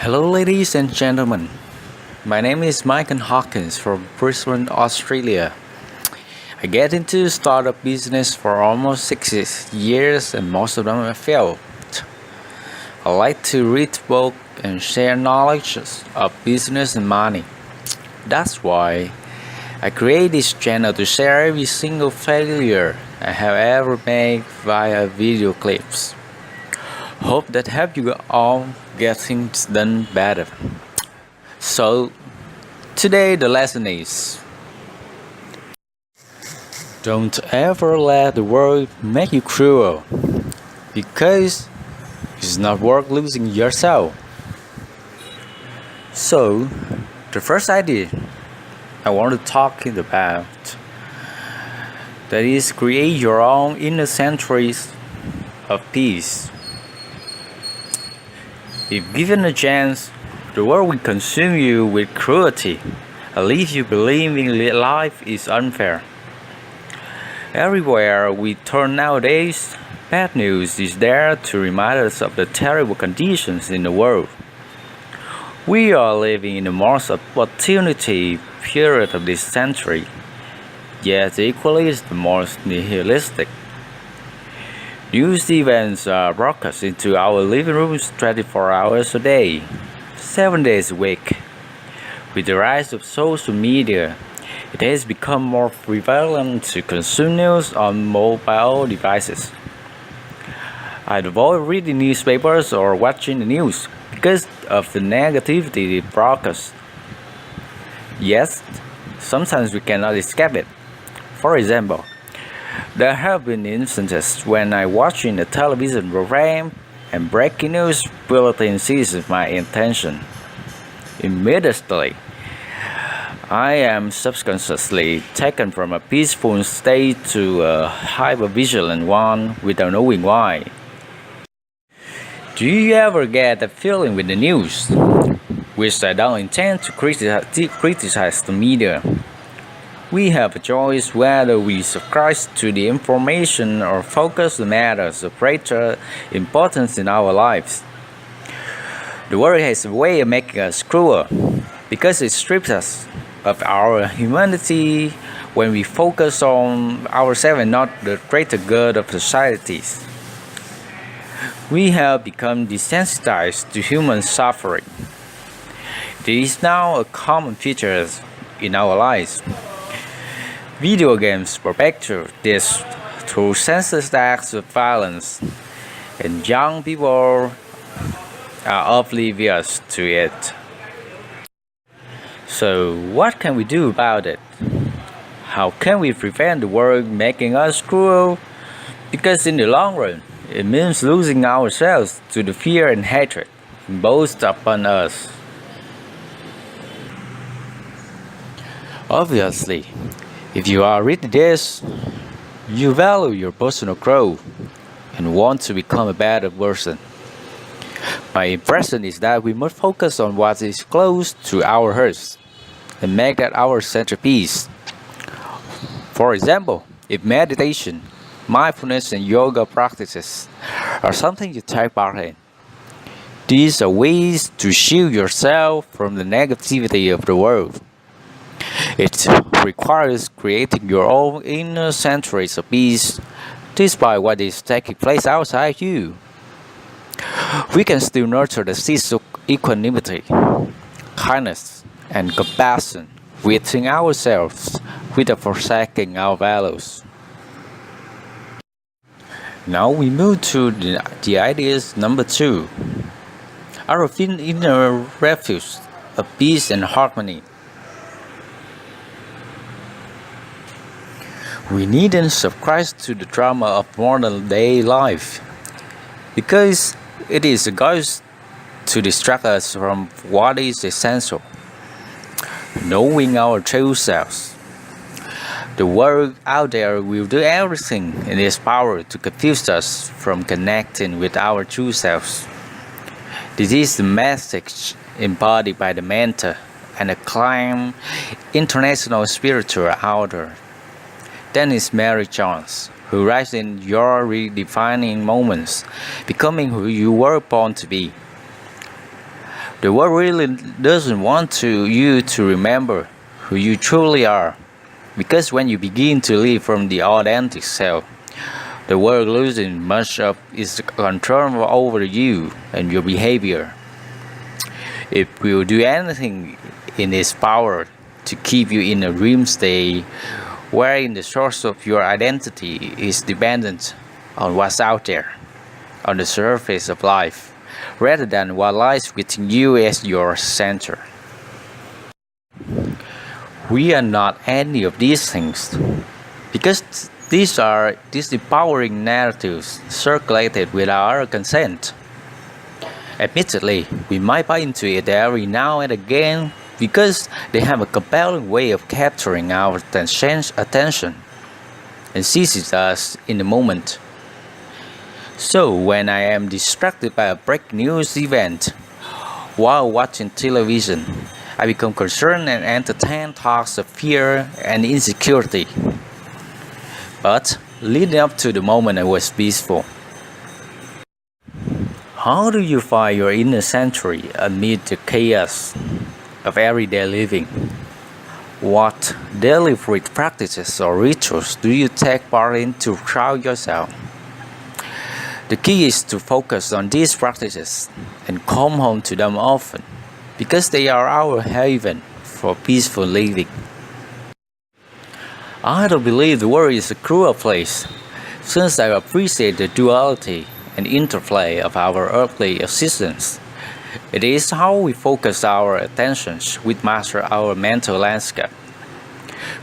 Hello, ladies and gentlemen. My name is Michael Hawkins from Brisbane, Australia. I get into startup business for almost 6 years and most of them have failed. I like to read books and share knowledge of business and money. That's why I create this channel to share every single failure I have ever made via video clips. Hope that help you all get things done better. So, today the lesson is don't ever let the world make you cruel because it's not worth losing yourself. So, the first idea I want to talk about that is create your own inner sanctuaries of peace. If given a chance, the world will consume you with cruelty and leave you believing life is unfair. Everywhere we turn nowadays, bad news is there to remind us of the terrible conditions in the world. We are living in the most opportunity period of this century, yet equally is the most nihilistic. News events are broadcast into our living rooms 24 hours a day, 7 days a week. With the rise of social media, it has become more prevalent to consume news on mobile devices. I avoid reading newspapers or watching the news because of the negativity it broadcasts. Yes, sometimes we cannot escape it. For example, there have been instances when I watching a television program and breaking news bulletin seizes my attention. Immediately, I am subconsciously taken from a peaceful state to a hyper-vigilant one without knowing why. Do you ever get that feeling with the news? Which I don't intend to criticize the media. We have a choice whether we subscribe to the information or focus on matters of greater importance in our lives. The world has a way of making us cruel because it strips us of our humanity when we focus on ourselves and not the greater good of societies. We have become desensitized to human suffering. It is now a common feature in our lives. Video games perpetuate this through senseless acts of violence, and young people are oblivious to it. So, what can we do about it? How can we prevent the world making us cruel? Because in the long run, it means losing ourselves to the fear and hatred imposed upon us. Obviously, if you are reading this, you value your personal growth and want to become a better person. My impression is that we must focus on what is close to our hearts and make that our centerpiece. For example, if meditation, mindfulness, and yoga practices are something you take part in, these are ways to shield yourself from the negativity of the world. It requires creating your own inner sanctuaries of peace despite what is taking place outside you. We can still nurture the seeds of equanimity, kindness, and compassion within ourselves without forsaking our values. Now we move to the ideas number 2. Our inner refuge of peace and harmony. We needn't subscribe to the drama of modern day life because it is a ghost to distract us from what is essential, knowing our true selves. The world out there will do everything in its power to confuse us from connecting with our true selves. This is the message embodied by the mentor and acclaimed international spiritual author Dennis Mary Jones, who writes in your redefining moments, becoming who you were born to be. The world really doesn't want you to remember who you truly are. Because when you begin to live from the authentic self, the world loses much of its control over you and your behavior. It will do anything in its power to keep you in a dream state wherein the source of your identity is dependent on what's out there, on the surface of life, rather than what lies within you as your center. We are not any of these things because these are disempowering narratives circulated without our consent. Admittedly, we might buy into it every now and again because they have a compelling way of capturing our attention and seizes us in the moment. So, when I am distracted by a breaking news event while watching television, I become concerned and entertain thoughts of fear and insecurity. But leading up to the moment, I was peaceful. How do you find your inner sanctuary amid the chaos of everyday living? What deliberate practices or rituals do you take part in to ground yourself? The key is to focus on these practices and come home to them often because they are our haven for peaceful living. I don't believe the world is a cruel place, since I appreciate the duality and interplay of our earthly existence. It is how we focus our attentions which master our mental landscape.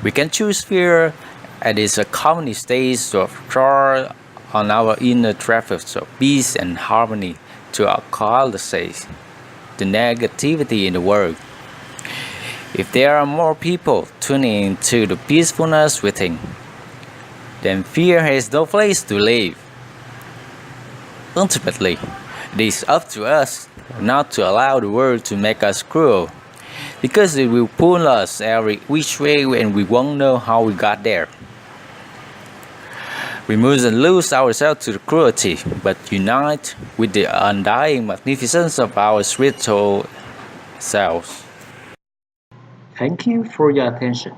We can choose fear and its accompanying states of draw on our inner traffic of peace and harmony to alkalize the negativity in the world. If there are more people tuning into the peacefulness within, then fear has no place to live. Ultimately, it is up to us not to allow the world to make us cruel, because it will pull us every which way and we won't know how we got there. We mustn't lose ourselves to the cruelty, but unite with the undying magnificence of our spiritual selves. Thank you for your attention.